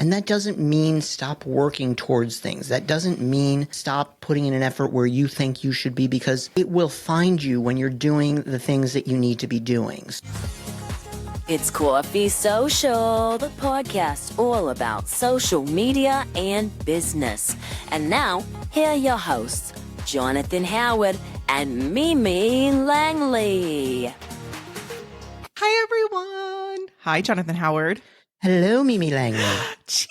And that doesn't mean stop working towards things. That doesn't mean stop putting in an effort where you think you should be, because it will find you when you're doing the things that you need to be doing. It's Coffee Social, the podcast all about social media and business. And now, here are your hosts, Jonathan Howard and Mimi Langley. Hi, everyone. Hi, Jonathan Howard. Hello, Mimi Langley. Cheers.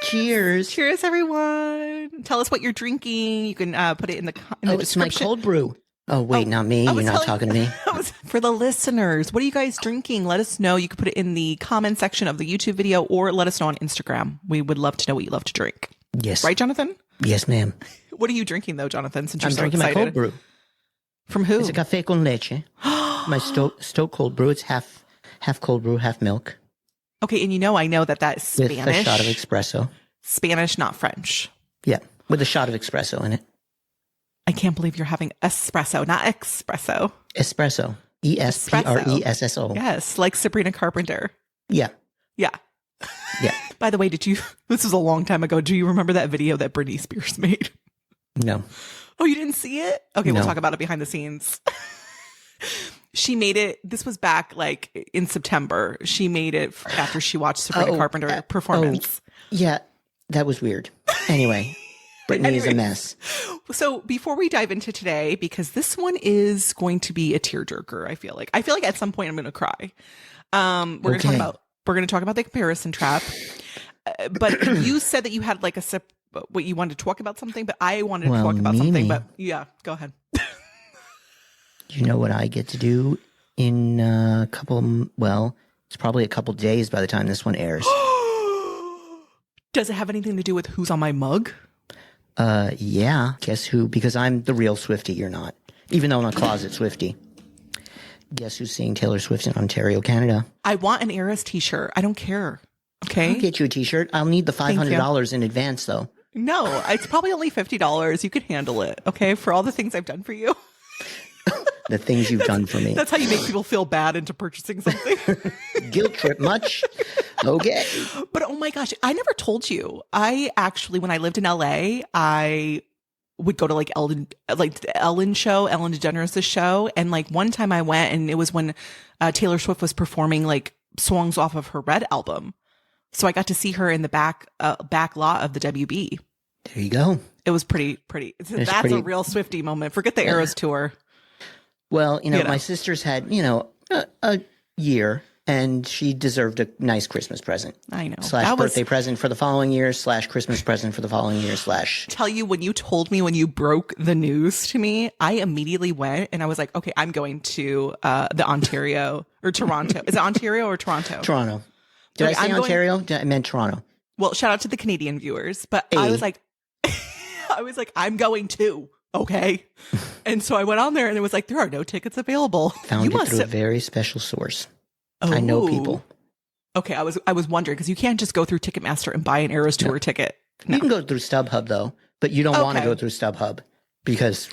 Cheers. Cheers, everyone. Tell us what you're drinking. You can put it in the it's description. my cold brew. Oh, wait, not me. You're not talking to me. For the listeners, what are you guys drinking? Let us know. You can put it in the comment section of the YouTube video or let us know on Instagram. We would love to know what you love to drink. Yes. Right, Jonathan? Yes, ma'am. What are you drinking, though, Jonathan, since you're I'm so drinking excited? my cold brew. From who? It's a café con leche. My Stoke cold brew. It's half cold brew, half milk. Okay, and I know that's Spanish. With a shot of espresso. Spanish, not French. Yeah, with a shot of espresso in it. I can't believe you're having espresso, not espresso. Espresso. ESPRESSO. Yes, like Sabrina Carpenter. Yeah. Yeah. Yeah. By the way, this was a long time ago. Do you remember that video that Britney Spears made? No. Oh, you didn't see it? Okay, No. We'll talk about it behind the scenes. She made it, this was back like in September. She made it after she watched Sabrina Carpenter performance. Yeah, that was weird. Anyway, Britney is a mess. So before we dive into today, because this one is going to be a tearjerker, I feel like at some point I'm going to cry. We're going to talk about the comparison trap. But you said that you had like what you wanted to talk about something, but I wanted to talk about something. But yeah, go ahead. You know what I get to do in it's probably a couple days by the time this one airs. Does it have anything to do with who's on my mug? Yeah. Guess who? Because I'm the real Swiftie, you're not. Even though I'm a closet Swiftie. Guess who's seeing Taylor Swift in Ontario, Canada? I want an Eras t-shirt. I don't care. Okay? I'll get you a t-shirt. I'll need the $500 in advance, though. No, it's probably only $50. You could handle it, okay? For all the things I've done for you. The things you've done for me. That's how you make people feel bad into purchasing something. Guilt trip much? Okay. But oh my gosh, I never told you. I actually, when I lived in LA, I would go to like the Ellen show, Ellen DeGeneres' show. And like one time I went and it was when Taylor Swift was performing like songs off of her Red album. So I got to see her in the back lot of the WB. There you go. It was pretty. That's a real Swiftie moment. Forget the Eras tour. Well, my sister's had, a year, and she deserved a nice Christmas present. I know. / birthday present for the following year / Christmas present for the following year / Tell you, when you told me, when you broke the news to me, I immediately went and I was like, okay, I'm going to the Ontario or Toronto. Is it Ontario or Toronto? Toronto. Did I say Ontario? I meant Toronto. Well, shout out to the Canadian viewers. But I was like, I'm going too. Okay. And so I went on there and it was like, there are no tickets available. Found it through a very special source. Oh. I know people. Okay. I was wondering, because you can't just go through Ticketmaster and buy an Eras tour ticket. No. You can go through StubHub though, but you don't want to go through StubHub because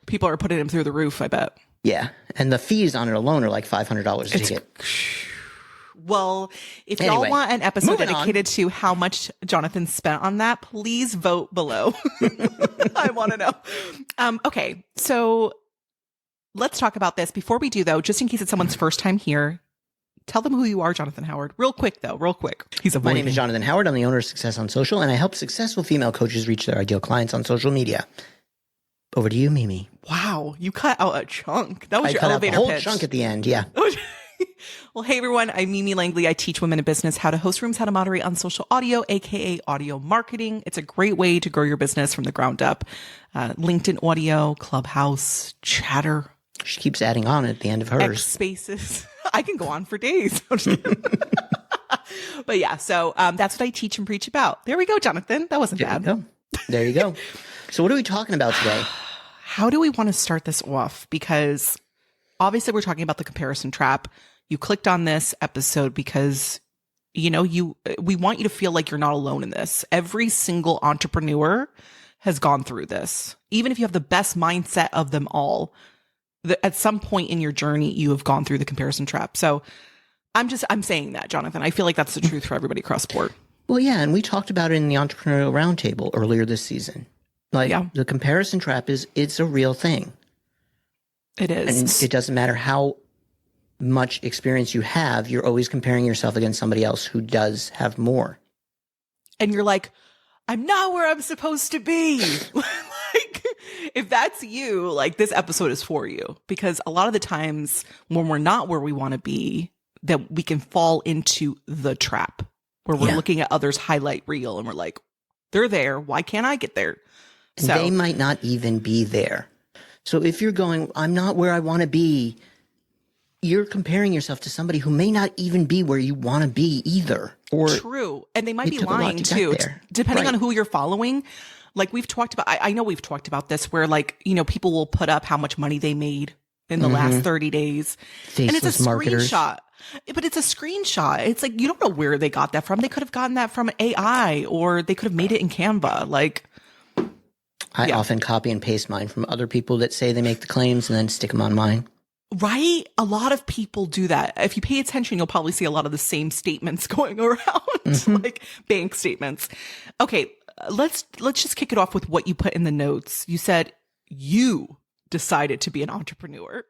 people are putting them through the roof, I bet. Yeah. And the fees on it alone are like $500 a ticket. Well, if y'all want an episode dedicated to how much Jonathan spent on that, please vote below. I want to know. Okay, so let's talk about this. Before we do, though, just in case it's someone's first time here, tell them who you are, Jonathan Howard. Real quick. He's avoiding. My name is Jonathan Howard. I'm the owner of Success on Social, and I help successful female coaches reach their ideal clients on social media. Over to you, Mimi. Wow, you cut out a chunk. That was your elevator pitch. I cut out the whole chunk at the end, yeah. Well, hey, everyone. I'm Mimi Langley. I teach women in business how to host rooms, how to moderate on social audio, aka audio marketing. It's a great way to grow your business from the ground up. LinkedIn audio, Clubhouse, Chatter. She keeps adding on at the end of hers. X Spaces. I can go on for days. But yeah, so that's what I teach and preach about. There we go, Jonathan. That wasn't bad. There you go. So what are we talking about today? How do we want to start this off? Because obviously we're talking about the comparison trap. You clicked on this episode because, we want you to feel like you're not alone in this. Every single entrepreneur has gone through this. Even if you have the best mindset of them all, at some point in your journey, you have gone through the comparison trap. So I'm saying that, Jonathan. I feel like that's the truth for everybody across the board. Well, yeah, and we talked about it in the Entrepreneurial Roundtable earlier this season. Like, Yeah. the comparison trap it's a real thing. It is. And it doesn't matter how much experience you have, you're always comparing yourself against somebody else who does have more. And you're like, I'm not where I'm supposed to be. Like, if that's you, like, this episode is for you. Because a lot of the times when we're not where we want to be, that we can fall into the trap where we're looking at others' highlight reel and we're like, they're there. Why can't I get there? And they might not even be there. So if you're going, I'm not where I want to be, you're comparing yourself to somebody who may not even be where you want to be either. Or true. And they might be took a lot lying to too, get there. depending Right. on who you're following. Like we've talked about, I know we've talked about this where like, you know, people will put up how much money they made in the last 30 days. And it's Faceless a marketers. screenshot. But it's a screenshot. It's like, you don't know where they got that from. They could have gotten that from AI or they could have made it in Canva. Like, I often copy and paste mine from other people that say they make the claims and then stick them on mine. right? A lot of people do that. If you pay attention, you'll probably see a lot of the same statements going around, like bank statements. Okay, let's just kick it off with what you put in the notes. You said you decided to be an entrepreneur.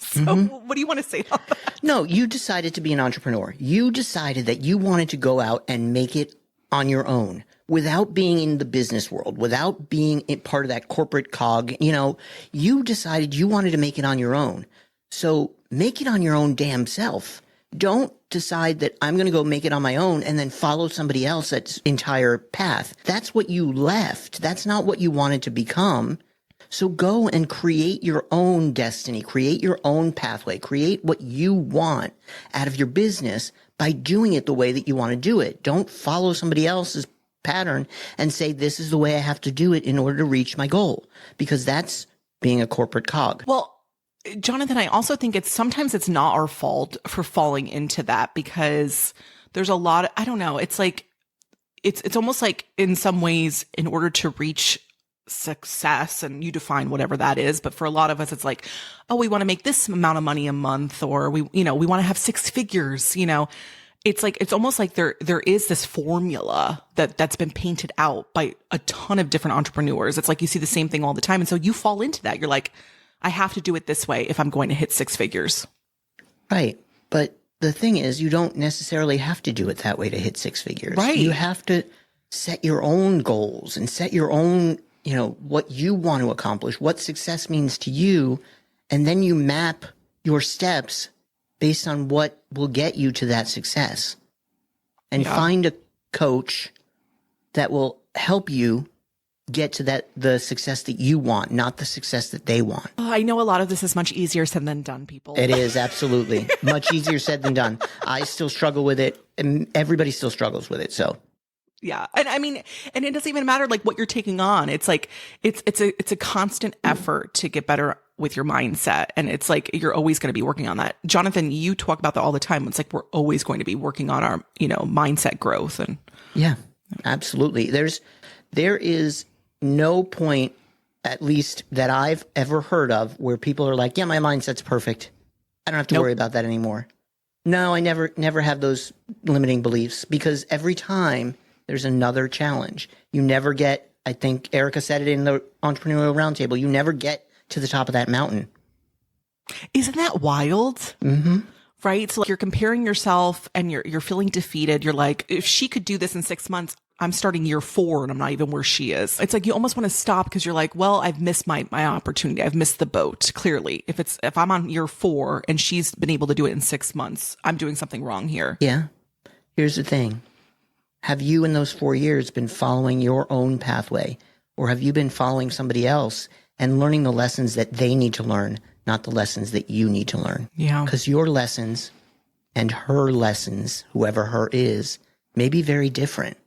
So what do you want to say about that? No, you decided to be an entrepreneur. You decided that you wanted to go out and make it on your own without being in the business world, without being part of that corporate cog. You know, you decided you wanted to make it on your own. So make it on your own damn self. Don't decide that I'm going to go make it on my own and then follow somebody else's entire path. That's what you left. That's not what you wanted to become. So go and create your own destiny, create your own pathway, create what you want out of your business by doing it the way that you want to do it. Don't follow somebody else's pattern and say, this is the way I have to do it in order to reach my goal, because that's being a corporate cog. Well, Jonathan, I also think sometimes it's not our fault for falling into that, because there's a lot of, I don't know, it's like, it's almost like in some ways, in order to reach success, and you define whatever that is, but for a lot of us, it's like, oh, we want to make this amount of money a month, or we want to have six figures, it's like, it's almost like there is this formula that's been painted out by a ton of different entrepreneurs. It's like, you see the same thing all the time. And so you fall into that. You're like, I have to do it this way if I'm going to hit six figures. Right. But the thing is, you don't necessarily have to do it that way to hit six figures. Right. You have to set your own goals and set your own, what you want to accomplish, what success means to you. And then you map your steps based on what will get you to that success, and find a coach that will help you get to the success that you want, not the success that they want. Oh, I know a lot of this is much easier said than done, people. It is absolutely much easier said than done. I still struggle with it, and everybody still struggles with it. So yeah. And I mean, and it doesn't even matter like what you're taking on. It's like, it's a constant effort to get better with your mindset. And it's like, you're always going to be working on that. Jonathan, you talk about that all the time. It's like, we're always going to be working on our, mindset growth. And yeah, absolutely. There is no point, at least that I've ever heard of, where people are like, yeah, my mindset's perfect. I don't have to worry about that anymore. No, I never have those limiting beliefs, because every time there's another challenge. You never get, I think Erica said it in the Entrepreneurial Roundtable, you never get to the top of that mountain. Isn't that wild? Mm-hmm. Right? So like, you're comparing yourself and you're feeling defeated. You're like, if she could do this in 6 months, I'm starting year 4 and I'm not even where she is. It's like, you almost want to stop, because you're like, well, I've missed my opportunity. I've missed the boat. Clearly, if I'm on year 4 and she's been able to do it in 6 months, I'm doing something wrong here. Yeah. Here's the thing. Have you in those 4 years been following your own pathway, or have you been following somebody else and learning the lessons that they need to learn, not the lessons that you need to learn? Yeah. Because your lessons and her lessons, whoever her is, may be very different.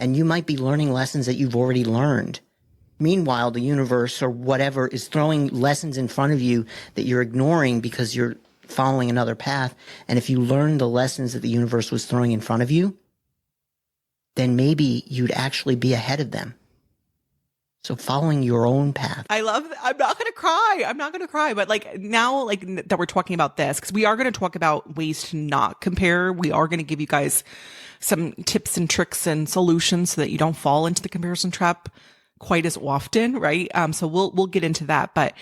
And you might be learning lessons that you've already learned. Meanwhile, the universe or whatever is throwing lessons in front of you that you're ignoring because you're following another path. And if you learn the lessons that the universe was throwing in front of you, then maybe you'd actually be ahead of them. So following your own path. I love that. I'm not going to cry. But like now, like that we're talking about this, because we are going to talk about ways to not compare. We are going to give you guys some tips and tricks and solutions so that you don't fall into the comparison trap quite as often, right? So we'll get into that. But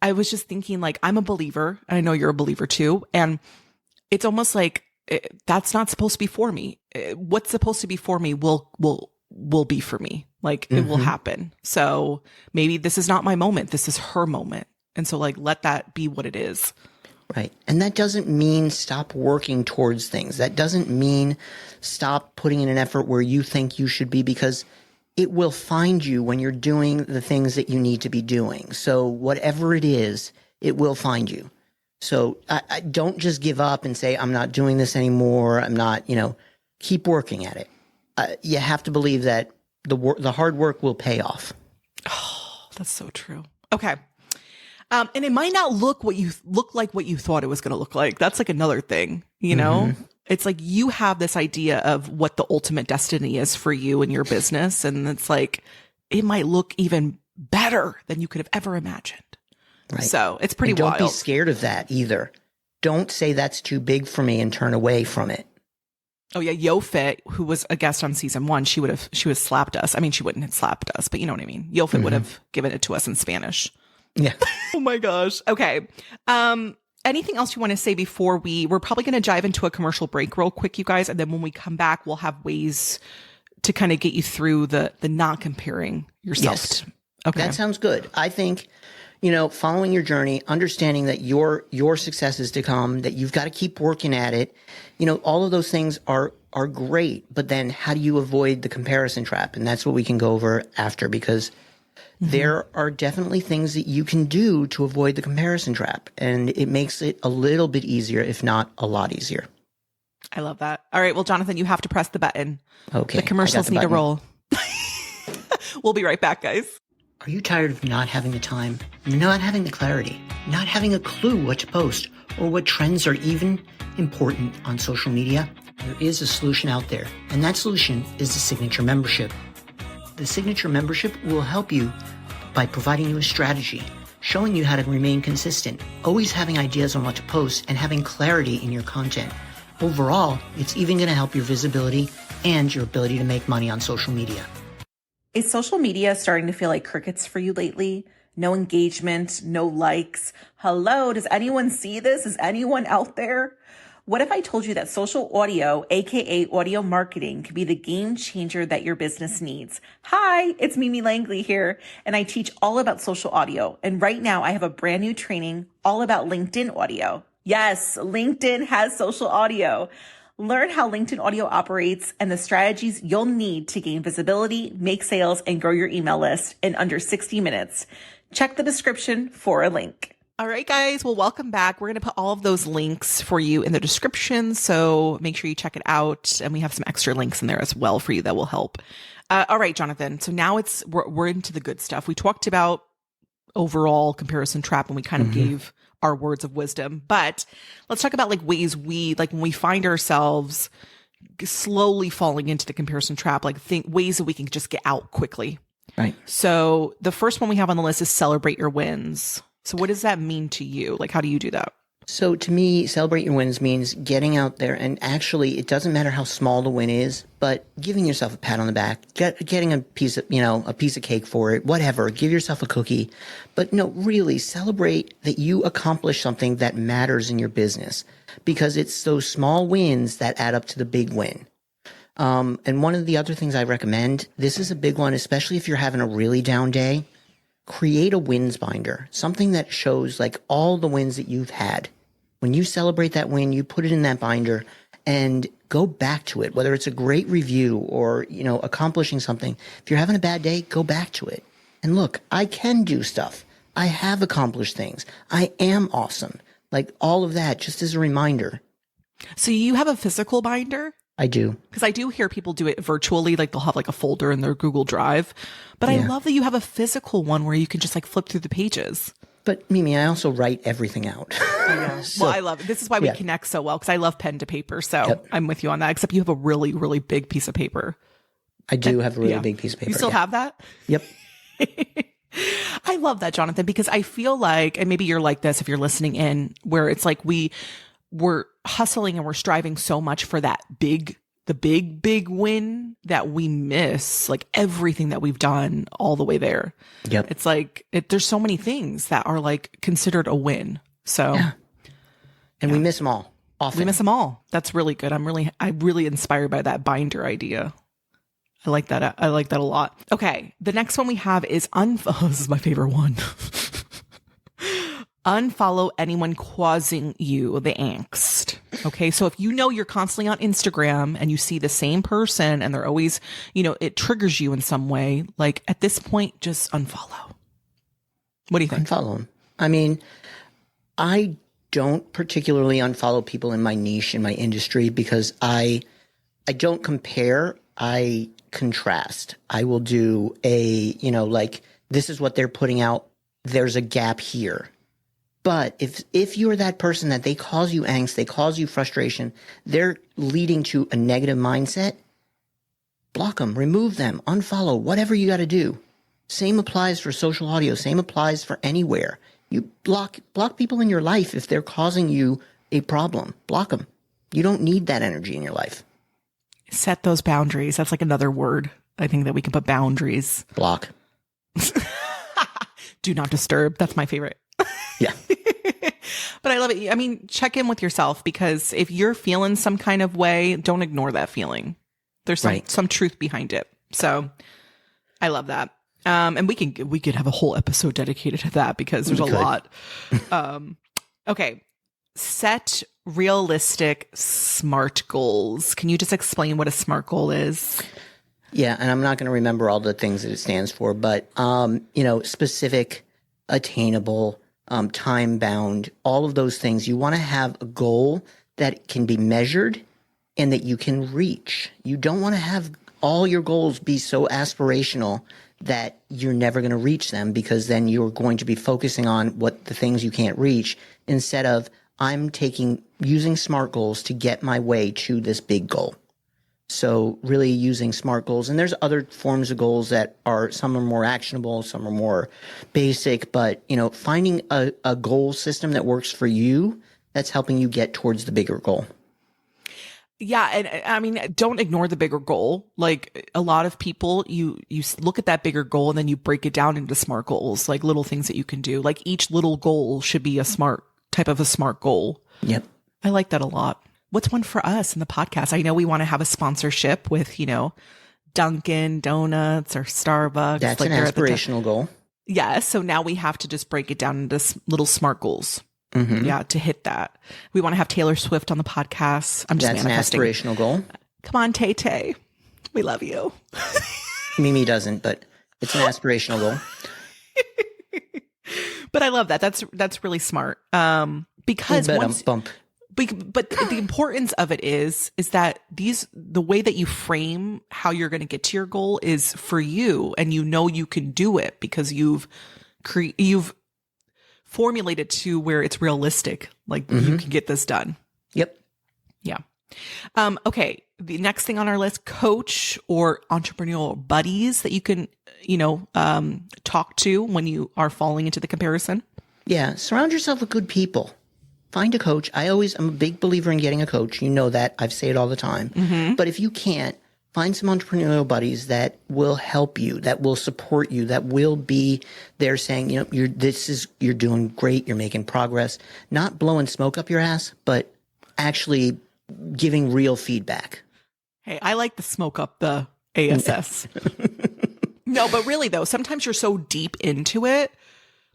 I was just thinking, like, I'm a believer, and I know you're a believer too. And it's almost like that's not supposed to be for me. What's supposed to be for me will be for me. Like, it will happen. So maybe this is not my moment. This is her moment. And so, like, let that be what it is. Right. And that doesn't mean stop working towards things. That doesn't mean stop putting in an effort where you think you should be, because it will find you when you're doing the things that you need to be doing. So whatever it is, it will find you. So I don't just give up and say, I'm not doing this anymore. I'm not, keep working at it. You have to believe that the hard work will pay off. Oh, that's so true. Okay. And it might not look like what you thought it was going to look like. That's like another thing, It's like you have this idea of what the ultimate destiny is for you and your business. And it's like, it might look even better than you could have ever imagined. Right. So it's pretty wild. Don't be scared of that either. Don't say that's too big for me and turn away from it. Oh yeah. YoFit, who was a guest on season 1, she would have slapped us. I mean, she wouldn't have slapped us, but you know what I mean? YoFit would have given it to us in Spanish. Yeah. Oh my gosh. Okay. Anything else you want to say before we're probably going to dive into a commercial break real quick, you guys. And then when we come back, we'll have ways to kind of get you through the not comparing yourself. Yes. Okay. That sounds good. I think, following your journey, understanding that your success is to come, that you've got to keep working at it. All of those things are great, but then how do you avoid the comparison trap? And that's what we can go over after, because there are definitely things that you can do to avoid the comparison trap, and it makes it a little bit easier, if not a lot easier. I love that. All right. Well, Jonathan, you have to press the button. Okay. The commercials need to roll. We'll be right back, guys. Are you tired of not having the time, not having the clarity, not having a clue what to post or what trends are even important on social media? There is a solution out there, and that solution is the Signature Membership. The Signature Membership will help you by providing you a strategy, showing you how to remain consistent, always having ideas on what to post, and having clarity in your content. Overall, it's even going to help your visibility and your ability to make money on social media. Is social media starting to feel like crickets for you lately? No engagement, no likes. Hello, does anyone see this? Is anyone out there? What if I told you that social audio, aka audio marketing, could be the game changer that your business needs? Hi, it's Mimi Langley here, and I teach all about social audio. And right now I have a brand new training all about LinkedIn audio. Yes, LinkedIn has social audio. Learn how LinkedIn audio operates and the strategies you'll need to gain visibility, make sales, and grow your email list in under 60 minutes. Check the description for a link. All right, guys. Well, welcome back. We're going to put all of those links for you in the description. So make sure you check it out. And we have some extra links in there as well for you that will help. All right, Jonathan. So now we're into the good stuff. We talked about overall comparison trap and we kind of gave our words of wisdom, but let's talk about like ways when we find ourselves slowly falling into the comparison trap, ways that we can just get out quickly. Right. So the first one we have on the list is celebrate your wins. So what does that mean to you? Like, how do you do that? So to me, celebrate your wins means getting out there, and actually it doesn't matter how small the win is, but giving yourself a pat on the back, getting a piece of cake for it, whatever, give yourself a cookie. But no, really celebrate that you accomplished something that matters in your business, because it's those small wins that add up to the big win. And one of the other things I recommend, this is a big one, especially if you're having a really down day, create a wins binder, something that shows like all the wins that you've had. When you celebrate that win, you put it in that binder and go back to it, whether it's a great review or, accomplishing something. If you're having a bad day, go back to it. And look, I can do stuff. I have accomplished things. I am awesome. Like all of that, just as a reminder. So you have a physical binder? I do. Because I do hear people do it virtually, like they'll have like a folder in their Google Drive. But yeah. I love that you have a physical one where you can just like flip through the pages. But Mimi, I also write everything out. I know. Well, I love it. This is why we connect so well, because I love pen to paper. So I'm with you on that, except you have a really, really big piece of paper. I do have a really big piece of paper. You still have that? Yep. I love that, Jonathan, because I feel like, and maybe you're like this if you're listening in, where it's like we're hustling and we're striving so much for that big the big win that we miss, like everything that we've done all the way there. Yep. It's like, there's so many things that are like considered a win. So, and we miss them all often. We miss them all. That's really good. I'm really inspired by that binder idea. I like that. I like that a lot. Okay. The next one we have is this is my favorite one. Unfollow anyone causing you the angst. Okay. So if you know you're constantly on Instagram and you see the same person and they're always, it triggers you in some way, like at this point, just unfollow. What do you think? Unfollow them. I mean, I don't particularly unfollow people in my niche, in my industry, because I don't compare. I contrast. I will do like, this is what they're putting out. There's a gap here. But if you're that person that they cause you angst, they cause you frustration, they're leading to a negative mindset, block them, remove them, unfollow, whatever you got to do. Same applies for social audio. Same applies for anywhere. You block people in your life if they're causing you a problem. Block them. You don't need that energy in your life. Set those boundaries. That's like another word. I think that we can put boundaries. Block. Do not disturb. That's my favorite. Yeah. But I love it. I mean, check in with yourself, because if you're feeling some kind of way, don't ignore that feeling. There's some truth behind it. So I love that. And we could have a whole episode dedicated to that, because there's a lot. Okay. Set realistic SMART goals. Can you just explain what a SMART goal is? Yeah. And I'm not going to remember all the things that it stands for, but, specific, attainable, time bound, all of those things. You want to have a goal that can be measured and that you can reach. You don't want to have all your goals be so aspirational that you're never going to reach them, because then you're going to be focusing on what the things you can't reach, instead of using SMART goals to get my way to this big goal. So really using SMART goals. And there's other forms of goals that some are more actionable, some are more basic, but finding a goal system that works for you, that's helping you get towards the bigger goal. Yeah. And I mean, don't ignore the bigger goal. Like a lot of people, you look at that bigger goal and then you break it down into SMART goals, like little things that you can do. Like each little goal should be a SMART goal. Yep. I like that a lot. What's one for us in the podcast? I know we want to have a sponsorship with, Dunkin' Donuts or Starbucks. That's an aspirational goal. Yeah. So now we have to just break it down into little SMART goals. Mm-hmm. Yeah, to hit that. We want to have Taylor Swift on the podcast. I'm just manifesting. That's an aspirational goal. Come on, Tay-Tay. We love you. Mimi doesn't, but it's an aspirational goal. But I love that. That's really smart. Because but the importance of it is that the way that you frame how you're going to get to your goal is for you, and you can do it because you've formulated to where it's realistic. Like you can get this done. Yep. Yeah. Okay. The next thing on our list, coach or entrepreneurial buddies that you can, talk to when you are falling into the comparison. Yeah. Surround yourself with good people. Find a coach. I'm a big believer in getting a coach. You know that. I say it all the time. Mm-hmm. But if you can't, find some entrepreneurial buddies that will help you, that will support you, that will be there saying, you're doing great, you're making progress, not blowing smoke up your ass, but actually giving real feedback. Hey, I like the smoke up the ASS. No, but really though, sometimes you're so deep into it.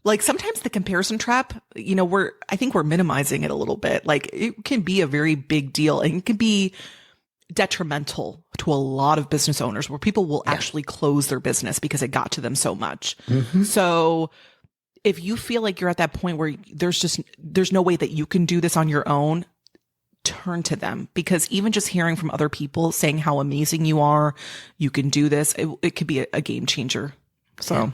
Like sometimes the comparison trap, I think we're minimizing it a little bit. Like it can be a very big deal, and it can be detrimental to a lot of business owners where people will actually close their business because it got to them so much. Mm-hmm. So if you feel like you're at that point where there's no way that you can do this on your own, turn to them, because even just hearing from other people saying how amazing you are, you can do this, it could be a game changer. So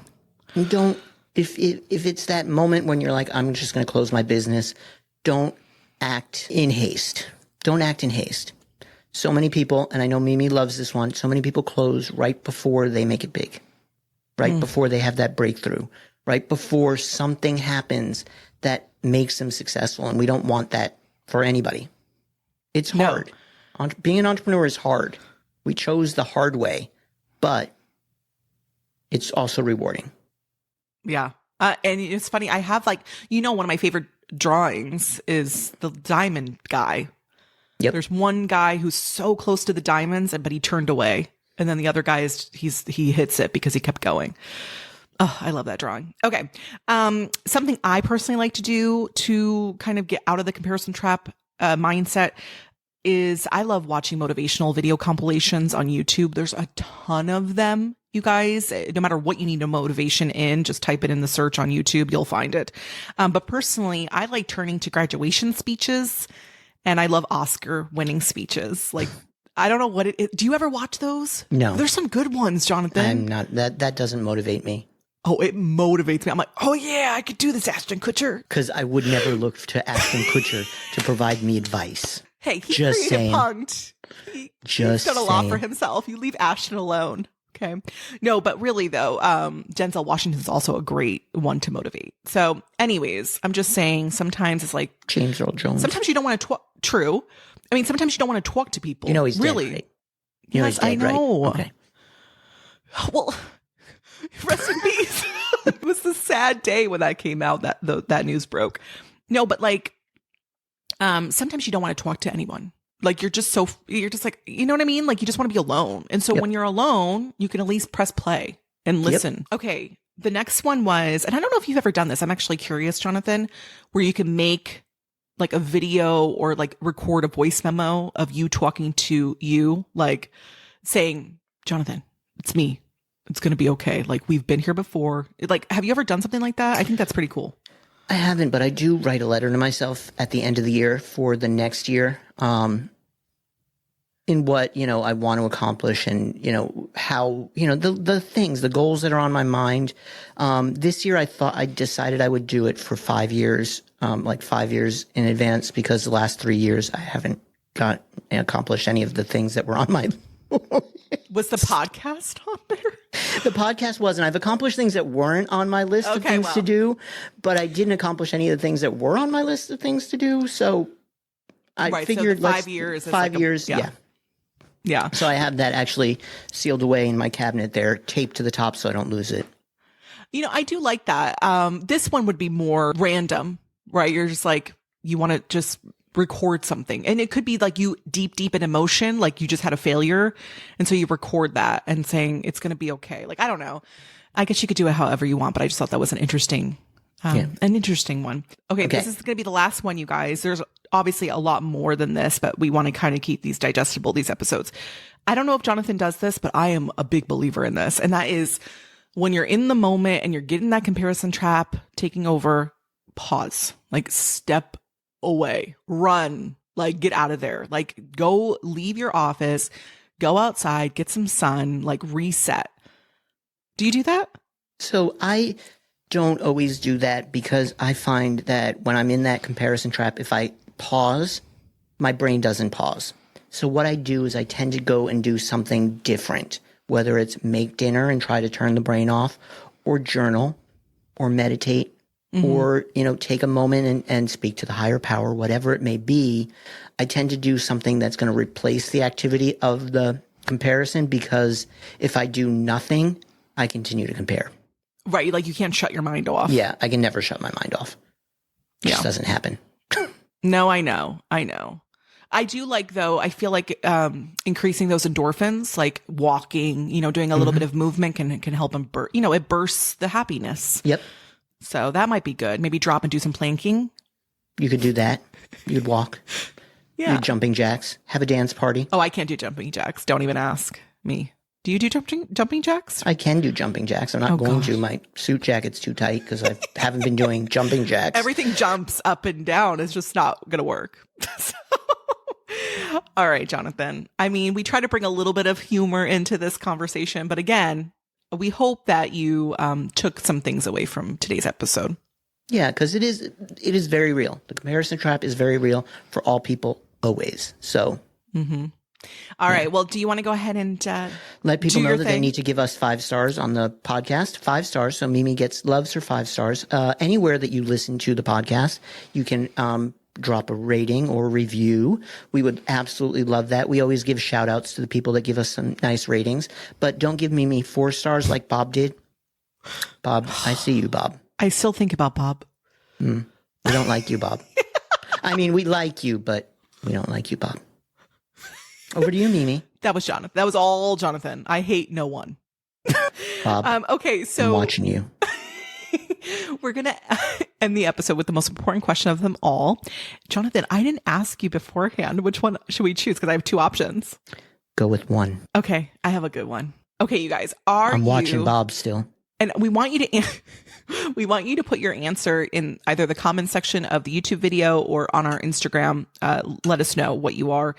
if it's that moment when you're like, I'm just going to close my business, don't act in haste. Don't act in haste. So many people, and I know Mimi loves this one, so many people close right before they make it big, right before they have that breakthrough, right before something happens that makes them successful. And we don't want that for anybody. It's hard. Being an entrepreneur is hard. We chose the hard way, but it's also rewarding. Yeah. And it's funny. I have one of my favorite drawings is the diamond guy. Yep. There's one guy who's so close to the diamonds, but he turned away. And then the other guy he hits it because he kept going. Oh, I love that drawing. Okay. Something I personally like to do to kind of get out of the comparison trap mindset is I love watching motivational video compilations on YouTube. There's a ton of them, you guys. No matter what you need a motivation in, just type it in the search on YouTube, you'll find it. But personally, I like turning to graduation speeches, and I love Oscar winning speeches. Like, I don't know what it is. Do you ever watch those? No. There's some good ones, Jonathan. I'm not, that doesn't motivate me. Oh, it motivates me. I'm like, oh yeah, I could do this, Ashton Kutcher. Because I would never look to Ashton Kutcher to provide me advice. Hey, he Just created saying. Punk'd. He's done a lot for himself. You leave Ashton alone. Okay. No, but really though, Denzel Washington's also a great one to motivate. So anyways, I'm just saying sometimes it's like James Earl Jones. Sometimes you don't want to talk. True. I mean, sometimes you don't want to talk to people. You know he's really. dead, right? You know Yes, he's dead, I know. Right? Okay. Well, rest in peace. It was a sad day when that came out, that news broke. No, but sometimes you don't want to talk to anyone. Like you're just like, you know what I mean? Like you just want to be alone. And so when you're alone, you can at least press play and listen. Yep. Okay. The next one was, and I don't know if you've ever done this. I'm actually curious, Jonathan, where you can make like a video or like record a voice memo of you talking to you, like saying, Jonathan, it's me. It's going to be okay. Like we've been here before. Like, have you ever done something like that? I think that's pretty cool. I haven't, but I do write a letter to myself at the end of the year for the next year, in what, I want to accomplish and, how, the things, the goals that are on my mind. This year I decided I would do it for 5 years, like 5 years in advance, because the last 3 years I haven't accomplished any of the things that were on my Was the podcast on there? The podcast wasn't. I've accomplished things that weren't on my list of things to do, but I didn't accomplish any of the things that were on my list of things to do. So I figured so 5 years. 5 years. Yeah. Yeah. So I have that actually sealed away in my cabinet there, taped to the top so I don't lose it. I do like that. This one would be more random, right? You're just like, you want to just record something, and it could be like you deep in emotion, like you just had a failure, and so you record that and saying it's going to be okay. Like, I don't know, I guess you could do it however you want, but I just thought that was an interesting one. Okay, this is going to be the last one, you guys. There's obviously a lot more than this, but we want to kind of keep these digestible, these episodes. I don't know if Jonathan does this, but I am a big believer in this, and that is when you're in the moment and you're getting that comparison trap taking over, pause, like step away, run, like get out of there, like go leave your office, go outside, get some sun, like reset. Do you do that? So I don't always do that, because I find that when I'm in that comparison trap, if I pause, my brain doesn't pause. So what I do is I tend to go and do something different, whether it's make dinner and try to turn the brain off, or journal, or meditate, or, take a moment and speak to the higher power, whatever it may be. I tend to do something that's going to replace the activity of the comparison, because if I do nothing, I continue to compare. Right. Like you can't shut your mind off. Yeah. I can never shut my mind off. It just doesn't happen. No, I know. I do like, though, I feel like increasing those endorphins, like walking, doing a little bit of movement can help them it bursts the happiness. Yep. So that might be good. Maybe drop and do some planking. You could do that. You'd walk. Yeah. Do jumping jacks. Have a dance party. Oh, I can't do jumping jacks. Don't even ask me. Do you do jumping jacks? I can do jumping jacks. I'm not going to. My suit jacket's too tight because I haven't been doing jumping jacks. Everything jumps up and down. It's just not going to work. All right, Jonathan. I mean, we try to bring a little bit of humor into this conversation, but again, we hope that you took some things away from today's episode. Yeah, because it is very real. The comparison trap is very real for all people, always. So. All right. Well, do you want to go ahead and let people know that they need to give us 5 stars on the podcast? 5 stars. So Mimi loves her 5 stars. Anywhere that you listen to the podcast, you can drop a rating or review. We would absolutely love that. We always give shout outs to the people that give us some nice ratings, but don't give me 4 stars like Bob did. Bob, I see you, Bob. I still think about Bob. We don't like you, Bob. I mean, we like you, but we don't like you, Bob. Over to you, Mimi. That was Jonathan. That was all Jonathan. I hate no one. Bob, okay, so I'm watching you. we're going to end the episode with the most important question of them all. Jonathan, I didn't ask you beforehand. Which one should we choose? Because I have 2 options. Go with one. Okay, I have a good one. Okay, you guys, I'm watching Bob still. And we want you to put your answer in either the comment section of the YouTube video or on our Instagram. Let us know what you are.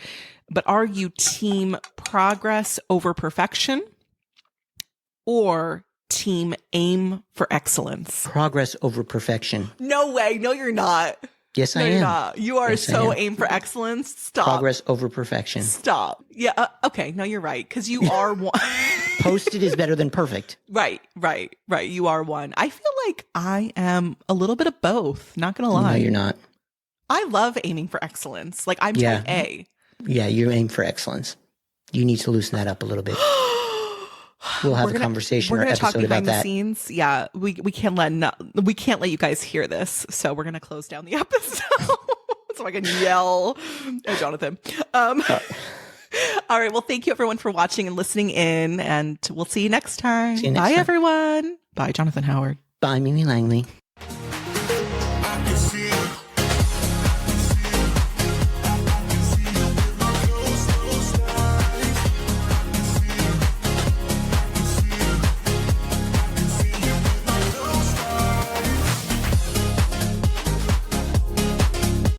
But are you team progress over perfection or team aim for excellence? Progress over perfection. No way. No, you're not. Yes, No, I am. you're not. You are Yes, I so am. aim for excellence. Stop. Progress over perfection. Stop. Yeah. Okay. No, you're right. Because you are one. Posted is better than perfect. Right. You are one. I feel like I am a little bit of both. Not going to lie. No, you're not. I love aiming for excellence. Like I'm Yeah. type A. Yeah, you aim for excellence. You need to loosen that up a little bit. We'll have a conversation or We're gonna talk episode about behind the that. scenes. Yeah, we can't let you guys hear this. So we're gonna close down the episode so I can yell at Jonathan. All right. Well, thank you everyone for watching and listening in, and we'll see you next time. See you next Bye, time. everyone. Bye, Jonathan Howard. Bye, Mimi Langley.